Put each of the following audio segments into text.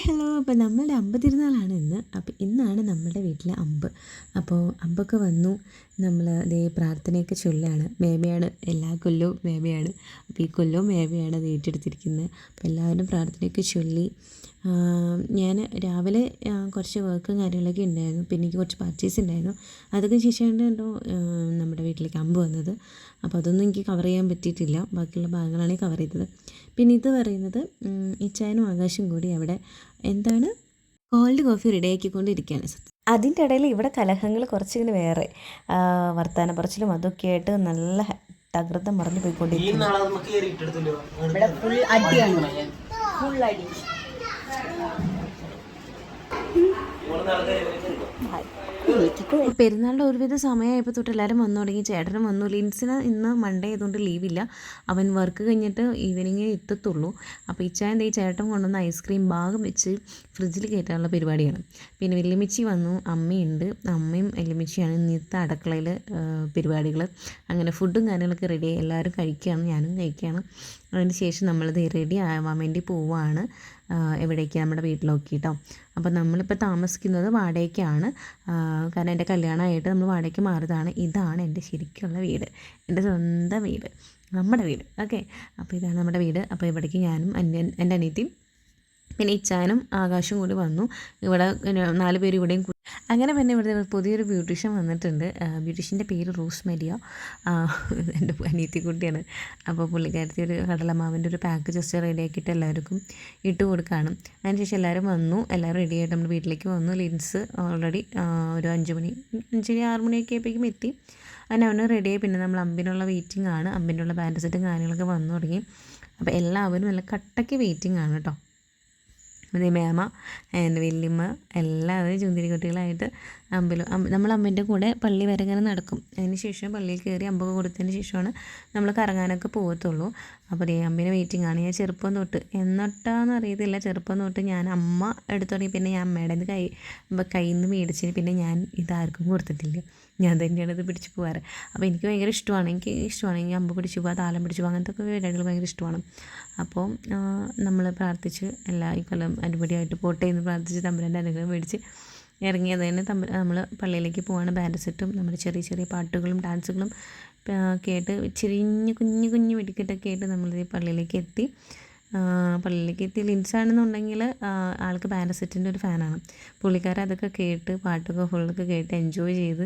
Hello. അപ്പോൾ നമ്മളുടെ അമ്പ് തിരുനാളാണ് ഇന്ന്. അപ്പോൾ ഇന്നാണ് നമ്മുടെ വീട്ടിലെ അമ്പ്. അപ്പോൾ അമ്പൊക്കെ വന്നു. നമ്മൾ ദേ പ്രാർത്ഥനയൊക്കെ ചൊല്ലാണ്. മേമയാണ് എല്ലാ കൊല്ലവും മേമയാണ്. അപ്പോൾ ഈ കൊല്ലവും മേമയാണ് അത് ഏറ്റെടുത്തിരിക്കുന്നത്. അപ്പോൾ എല്ലാവരും പ്രാർത്ഥനയൊക്കെ ചൊല്ലി. ഞാൻ രാവിലെ കുറച്ച് വർക്കും കാര്യങ്ങളൊക്കെ ഉണ്ടായിരുന്നു. പിന്നെ എനിക്ക് കുറച്ച് പർച്ചേസ് ഉണ്ടായിരുന്നു. അതൊക്കെ ശേഷമാണ് കേട്ടോ നമ്മുടെ വീട്ടിലേക്ക് അമ്പ് വന്നത്. അപ്പോൾ അതൊന്നും എനിക്ക് കവർ ചെയ്യാൻ പറ്റിയിട്ടില്ല. ബാക്കിയുള്ള ഭാഗങ്ങളാണ് കവർ ചെയ്തത്. പിന്നെ ഇത് പറയുന്നത് ഇച്ചായനും ആകാശം കൂടി അവിടെ എന്താണ് കോൾഡ് കോഫി റെഡിയാക്കിക്കൊണ്ടിരിക്കുകയാണ്. അതിൻ്റെ ഇടയിൽ ഇവിടെ കലഹങ്ങൾ കുറച്ചിങ്ങനെ വേറെ വർത്താന പറച്ചിലും അതൊക്കെ ആയിട്ട് നല്ല തകൃതം മറന്നു പോയിക്കൊണ്ടിരിക്കുന്നു. ഇവിടെ ഫുൾ അടിയാണ്, ഫുൾ അടി. പെരുന്നാളിൻ്റെ ഒരുവിധ സമയമായപ്പോൾ തൊട്ട് എല്ലാവരും വന്നു തുടങ്ങി. ചേട്ടനും വന്നു. ലിൻസിന് ഇന്ന് മൺഡേ ആയതുകൊണ്ട് ലീവില്ല. അവൻ വർക്ക് കഴിഞ്ഞിട്ട് ഈവനിങ്ങേ എത്തത്തുള്ളൂ. അപ്പോൾ ഇച്ചായൻ ഈ ചേട്ടൻ കൊണ്ടുവന്ന ഐസ്ക്രീം ഭാഗം വെച്ച് ഫ്രിഡ്ജിൽ കയറ്റാനുള്ള പരിപാടിയാണ്. പിന്നെ വെല്ലുമിച്ചി വന്നു, അമ്മയുണ്ട്. അമ്മയും വെല്ലുമിച്ചിയാണ് ഇന്നത്തെ അടുക്കളയിൽ പരിപാടികൾ. അങ്ങനെ ഫുഡും കാര്യങ്ങളൊക്കെ റെഡിയായി എല്ലാവരും കഴിക്കുകയാണ്, ഞാനും കഴിക്കുകയാണ്. അതിന് ശേഷം നമ്മളിത് റെഡി ആവാൻ വേണ്ടി പോവുകയാണ്. എവിടേക്ക്? നമ്മുടെ വീട്ടിലൊക്കെ കേട്ടോ. അപ്പോൾ നമ്മളിപ്പോൾ താമസിക്കുന്നത് വാടകയ്ക്കാണ്. കാരണം എൻ്റെ കല്യാണമായിട്ട് നമ്മൾ വാടകയ്ക്ക് മാറിയതാണ്. ഇതാണ് എൻ്റെ ശരിക്കുള്ള വീട്, എൻ്റെ സ്വന്തം വീട്, നമ്മുടെ വീട്. ഓക്കെ, അപ്പോൾ ഇതാണ് നമ്മുടെ വീട്. അപ്പോൾ ഇവിടേക്ക് ഞാനും എൻ്റെ അനിയത്തിയും പിന്നെ ഇച്ചാനും ആകാശവും കൂടി വന്നു. ഇവിടെ 4 പേര് ഇവിടെയും. അങ്ങനെ പിന്നെ ഇവിടെ പുതിയൊരു ബ്യൂട്ടീഷ്യൻ വന്നിട്ടുണ്ട്. ബ്യൂട്ടീഷ്യൻ്റെ പേര് റോസ് മരിയ. എൻ്റെ അനിയത്തിക്കുട്ടിയാണ്. അപ്പോൾ പുള്ളിക്കാരത്തി ഒരു കടലമാവിൻ്റെ ഒരു പാക്ക് ജസ്റ്റ് റെഡിയാക്കിയിട്ട് എല്ലാവർക്കും ഇട്ട് കൊടുക്കുകയാണ്. അതിനുശേഷം എല്ലാവരും വന്നു. എല്ലാവരും റെഡിയായിട്ട് നമ്മുടെ വീട്ടിലേക്ക് വന്നു. ലിൻസ് ഓൾറെഡി ഒരു 5 മണി 6 മണിയൊക്കെ ആയപ്പോഴേക്കും എത്തി. അങ്ങനെ അവന് റെഡിയായി. പിന്നെ നമ്മൾ അമ്പിനുള്ള വെയിറ്റിംഗ് ആണ്. അമ്പിനുള്ള ബാൻഡ് സെറ്റും കാര്യങ്ങളൊക്കെ വന്നു തുടങ്ങി. അപ്പോൾ എല്ലാവരും നല്ല കട്ടയ്ക്ക് വെയിറ്റിംഗ് ആണ് കേട്ടോ. അതേ മേമ, എൻ്റെ വല്യമ്മ എല്ലാവരും ചുന്തിരി കുട്ടികളായിട്ട് നമ്മൾ അമ്മേൻ്റെ കൂടെ പള്ളി വരെ ഇങ്ങനെ നടക്കും. അതിന് ശേഷം പള്ളിയിൽ കയറി അമ്പൊക്കെ കൊടുത്തതിന് ശേഷമാണ് നമ്മൾ കറങ്ങാനൊക്കെ പോകത്തുള്ളൂ. അപ്പോൾ അമ്മേനെ വെയിറ്റിംഗ് ആണ്. ഞാൻ ചെറുപ്പം തൊട്ട് എന്നിട്ടാന്ന് അറിയത്തില്ല, ചെറുപ്പം തൊട്ട് ഞാൻ അമ്മ എടുത്തു തുടങ്ങി. പിന്നെ ഞാൻ അമ്മയുടെ കയ്യിൽ നിന്ന് മേടിച്ചതിന് പിന്നെ ഞാൻ ഇതാർക്കും കൊടുത്തിട്ടില്ല. ഞാൻ തന്നെയാണ് ഇത് പിടിച്ച് പോകാറ്. അപ്പോൾ എനിക്ക് ഭയങ്കര ഇഷ്ടമാണ്. എനിക്ക് അമ്പ് പിടിച്ച് പോകാം, താലം പിടിച്ച് പോകാം, അങ്ങനത്തെ ഒക്കെ പരിപാടികൾ ഭയങ്കര ഇഷ്ടമാണ്. അപ്പോൾ നമ്മൾ പ്രാർത്ഥിച്ച് ഈ കൊല്ലം അടിപൊളിയായിട്ട് പോട്ടെ എന്ന് പ്രാർത്ഥിച്ച് തമ്പുരാൻ്റെ അനുഗ്രഹം മേടിച്ച് ഇറങ്ങിയത് തന്നെ നമ്മൾ പള്ളിയിലേക്ക് പോവാണ്. ബാൻഡ് സെറ്റും നമ്മുടെ ചെറിയ ചെറിയ പാട്ടുകളും ഡാൻസുകളും കേട്ട് കുഞ്ഞു കുഞ്ഞു വെടിക്കെട്ടൊക്കെ ആയിട്ട് നമ്മൾ ഈ പള്ളിയിലേക്ക് എത്തി. ലിൻസാണെന്നുണ്ടെങ്കിൽ ആൾക്ക് ബാൻഡ് സെറ്റിൻ്റെ ഒരു ഫാനാണ്. പുള്ളിക്കാരൻ അതൊക്കെ കേട്ട് പാട്ടൊക്കെ ഫുള്ളൊക്കെ കേട്ട് എൻജോയ് ചെയ്ത്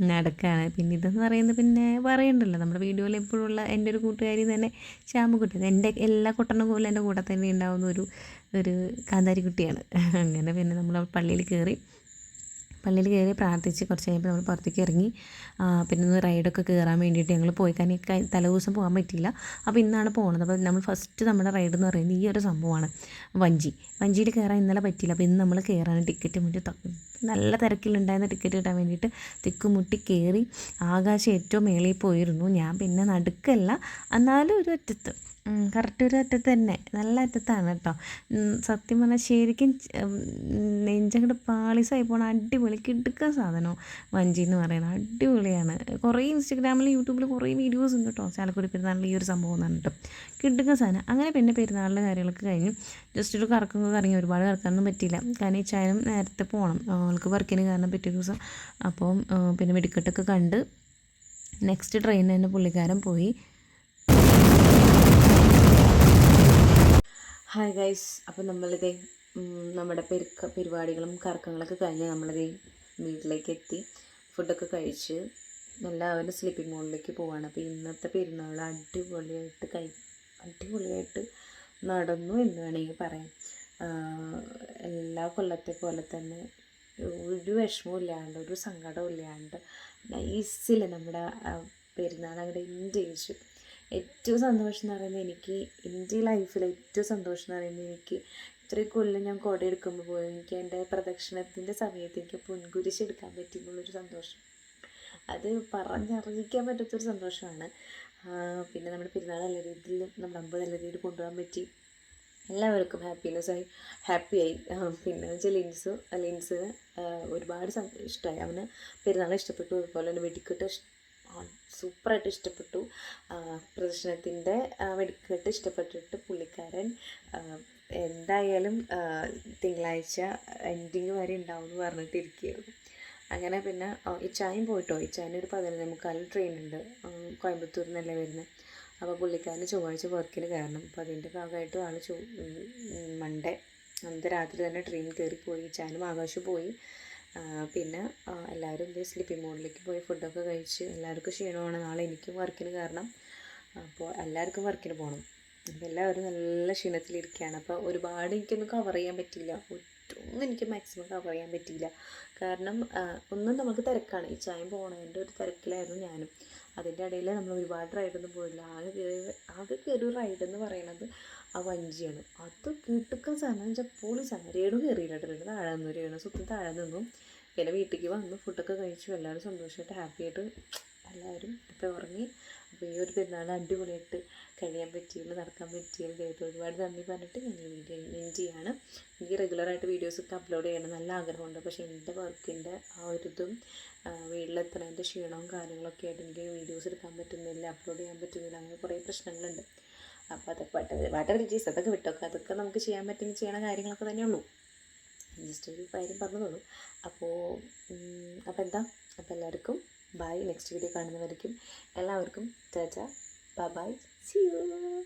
നടക്കുകയാണ്. പിന്നെ ഇതെന്ന് പറയുന്നത് പിന്നെ പറയണ്ടല്ലോ, നമ്മുടെ വീഡിയോയിൽ എപ്പോഴുള്ള എൻ്റെ ഒരു കൂട്ടുകാരി തന്നെ ശ്യാമക്കുട്ടി. എൻ്റെ എല്ലാ കൊട്ടണം പോലെ എൻ്റെ കൂടെ തന്നെ ഉണ്ടാകുന്ന ഒരു കാന്താരി കുട്ടിയാണ്. അങ്ങനെ പിന്നെ നമ്മൾ പള്ളിയിൽ കയറി പ്രാർത്ഥിച്ച് കുറച്ച് കഴിയുമ്പോൾ നമ്മൾ പുറത്തേക്ക് ഇറങ്ങി. പിന്നെ ഒന്ന് റൈഡൊക്കെ കയറാൻ വേണ്ടിയിട്ട് ഞങ്ങൾ പോയി. കാരണം തലേദിവസം പോകാൻ പറ്റിയില്ല. അപ്പോൾ ഇന്നാണ് പോകുന്നത്. അപ്പോൾ നമ്മൾ ഫസ്റ്റ് നമ്മുടെ റൈഡ് എന്ന് പറയുന്നത് ഈ ഒരു സംഭവമാണ്, വഞ്ചിയിൽ കയറാൻ ഇന്നലെ പറ്റിയില്ല. അപ്പോൾ ഇന്ന് നമ്മൾ കയറാൻ ടിക്കറ്റ് മുട്ടി നല്ല തിരക്കിലുണ്ടായിരുന്ന ടിക്കറ്റ് കിട്ടാൻ വേണ്ടിയിട്ട് തിക്കുമുട്ടി കയറി. ആകാശം ഏറ്റവും മേളിൽ പോയിരുന്നു. ഞാൻ പിന്നെ നടുക്കല്ല, എന്നാലും ഒരു അറ്റത്ത്, കറക്റ്റ് ഒരു അറ്റത്ത് തന്നെ, നല്ല അറ്റത്താണ് കേട്ടോ. സത്യം പറഞ്ഞാൽ ശരിക്കും നെഞ്ചങ്ങോട്ട് പാളിസായി പോകണം. അടിപൊളി കിടുക്ക സാധനം വഞ്ചി എന്ന് പറയുന്നത് അടിപൊളിയാണ്. കുറേ ഇൻസ്റ്റഗ്രാമിൽ യൂട്യൂബിൽ കുറേ വീഡിയോസ് ഉണ്ട് കേട്ടോ. ചാലക്കുടി പെരുന്നാളിൽ ഈ ഒരു സംഭവം എന്നാണ് കേട്ടോ, കിടുക്ക സാധനം. അങ്ങനെ പിന്നെ പെരുന്നാളിൻ്റെ കാര്യങ്ങളൊക്കെ കഴിഞ്ഞു. ജസ്റ്റ് ഒരു കറക്കൊക്കെ കറങ്ങി. ഒരുപാട് കറക്കാനൊന്നും പറ്റിയില്ല, കാരണം ഈ ചായനും നേരത്തെ പോകണം, അവൾക്ക് വർക്കിന് കാരണം പറ്റിയ ദിവസം. അപ്പോൾ പിന്നെ വെടിക്കെട്ടൊക്കെ കണ്ട് നെക്സ്റ്റ് ട്രെയിനിന് തന്നെ പുള്ളിക്കാരൻ പോയി. Hi guys. അപ്പോൾ നമ്മളിതേ നമ്മുടെ പരിപാടികളും കറക്കങ്ങളൊക്കെ കഴിഞ്ഞ് നമ്മളിതേ വീട്ടിലേക്ക് എത്തി. ഫുഡൊക്കെ കഴിച്ച് എല്ലാവരും സ്ലീപ്പിംഗ് മോഡിലേക്ക് പോവാണ്. അപ്പോൾ ഇന്നത്തെ പെരുന്നാൾ അടിപൊളിയായിട്ട് നടന്നു എന്ന് വേണമെങ്കിൽ പറയാം. എല്ലാ കൊല്ലത്തെ പോലെ തന്നെ ഒരു വിഷമവും ഇല്ലാണ്ട്, ഒരു സങ്കടവും ഇല്ലാണ്ട് നൈസിൽ നമ്മുടെ പെരുന്നാൾ അങ്ങോട്ട് എൻജോയ് ചെയ്തു. ഏറ്റവും സന്തോഷം എന്ന് പറയുന്നത്, എൻ്റെ ലൈഫിൽ ഏറ്റവും സന്തോഷം എന്ന് പറയുന്നത്, എനിക്ക് ഇത്രയും കൊല്ലം ഞാൻ കുട എടുക്കുമ്പോൾ പോലും എനിക്ക് എൻ്റെ പ്രദക്ഷിണത്തിൻ്റെ സമയത്ത് എനിക്ക് പൊൻകുരിശ് എടുക്കാൻ പറ്റിയുള്ളൊരു സന്തോഷം, അത് പറഞ്ഞറിയിക്കാൻ പറ്റാത്തൊരു സന്തോഷമാണ്. പിന്നെ നമ്മുടെ പെരുന്നാൾ നല്ല രീതിയിൽ, നമ്മുടെ അമ്പ് നല്ല രീതിയിൽ കൊണ്ടുപോകാൻ പറ്റി. എല്ലാവർക്കും ഹാപ്പിയായി. പിന്നെ വെച്ചാൽ ലിൻസിന് ഒരുപാട് ഇഷ്ടമായി. അവന് പെരുന്നാൾ ഇഷ്ടപ്പെട്ടു. അതുപോലെ തന്നെ വെടിക്കെട്ട് സൂപ്പറായിട്ട് ഇഷ്ടപ്പെട്ടു. പ്രദർശനത്തിൻ്റെ വെടിക്കെട്ട് ഇഷ്ടപ്പെട്ടിട്ട് പുള്ളിക്കാരൻ എന്തായാലും തിങ്കളാഴ്ച എൻഡിങ് വരെ ഉണ്ടാവും എന്ന് പറഞ്ഞിട്ടിരിക്കുകയായിരുന്നു. അങ്ങനെ പിന്നെ ഇച്ചായും പോയിട്ടോ. ഇച്ചായന് ഒരു 11:45 ട്രെയിൻ ഉണ്ട്, കോയമ്പത്തൂരിൽ നിന്നല്ലേ വരുന്നത്. അപ്പോൾ പുള്ളിക്കാരന് ചൊവ്വാഴ്ച വർക്കിന് കയറണം. അപ്പോൾ അതിൻ്റെ ഭാഗമായിട്ട് ആൾ മൺഡേ അന്ന് രാത്രി തന്നെ ട്രെയിൻ കയറിപ്പോയി. ഇച്ചാനും ആകാശം പോയി. പിന്നെ എല്ലാവരും ഇതേ സ്ലിപ്പിംഗ് മോഡിലേക്ക് പോയി ഫുഡൊക്കെ കഴിച്ച്. എല്ലാവർക്കും ക്ഷീണമാണ്, നാളെ എനിക്കും വർക്കിന് കയറണം. അപ്പോൾ എല്ലാവർക്കും വർക്കിന് പോകണം. അപ്പോൾ എല്ലാവരും നല്ല ക്ഷീണത്തിലിരിക്കുകയാണ്. അപ്പോൾ ഒരുപാട് എനിക്കൊന്നും കവർ ചെയ്യാൻ പറ്റിയില്ല, ഒന്നും എനിക്ക് മാക്സിമം കവർ ചെയ്യാൻ പറ്റിയില്ല. കാരണം ഒന്നും നമുക്ക് തിരക്കാണ്. ഈ ചായം പോണതിൻ്റെ ഒരു തിരക്കിലായിരുന്നു ഞാനും. അതിൻ്റെ ഇടയിൽ നമ്മൾ ഒരുപാട് റൈഡൊന്നും പോയില്ല. ആകെ കയറിയ റൈഡ് എന്ന് പറയുന്നത് ആ വഞ്ചിയാണ്. അത് കിട്ടുക്കാൻ സാധനം വെച്ചാൽ പോളി സാധനം. രേണു കയറിയില്ല കേട്ടോ, രേണു താഴെ നിന്നു, രേണു സ്വപ്നം താഴെ നിന്നു. പിന്നെ വീട്ടിലേക്ക് വന്ന് ഫുഡൊക്കെ കഴിച്ചു. എല്ലാവരും സന്തോഷമായിട്ട് ഹാപ്പിയായിട്ട് എല്ലാവരും ഇപ്പോൾ ഉറങ്ങി. അപ്പോൾ ഈ ഒരു പെരുന്നാൾ അടിപൊളിയായിട്ട് കഴിയാൻ പറ്റിയുള്ളൂ, നടക്കാൻ പറ്റിയുള്ളൂ. ദൈവത്തെ ഒരുപാട് നന്ദി പറഞ്ഞിട്ട് ഞാൻ ഈ വീഡിയോ എൻഡ് ചെയ്യാണ്. എനിക്ക് റെഗുലറായിട്ട് വീഡിയോസൊക്കെ അപ്ലോഡ് ചെയ്യണം നല്ല ആഗ്രഹമുണ്ട്. പക്ഷേ എൻ്റെ വർക്കിൻ്റെ ആ ഒരു ഇതും വീട്ടിലെത്തണതിൻ്റെ ക്ഷീണവും കാര്യങ്ങളൊക്കെ ആയിട്ട് എനിക്ക് വീഡിയോസ് എടുക്കാൻ പറ്റുന്നില്ല, അപ്ലോഡ് ചെയ്യാൻ പറ്റുന്നില്ല. അങ്ങനെ കുറേ പ്രശ്നങ്ങളുണ്ട്. അപ്പോൾ അതൊക്കെ വാട്ടർ റിലീസ് അതൊക്കെ വിട്ടൊക്കെ അതൊക്കെ നമുക്ക് ചെയ്യാൻ പറ്റുമെങ്കിൽ ചെയ്യണ കാര്യങ്ങളൊക്കെ തന്നെയുള്ളൂ. ജസ്റ്റ് ഒരു കാര്യം പറഞ്ഞതുള്ളൂ. അപ്പോൾ എന്താ, അപ്പോൾ എല്ലാവർക്കും ബൈ. നെക്സ്റ്റ് വീഡിയോ കാണുന്നവരേക്കും എല്ലാവർക്കും tata, bye bye, see U.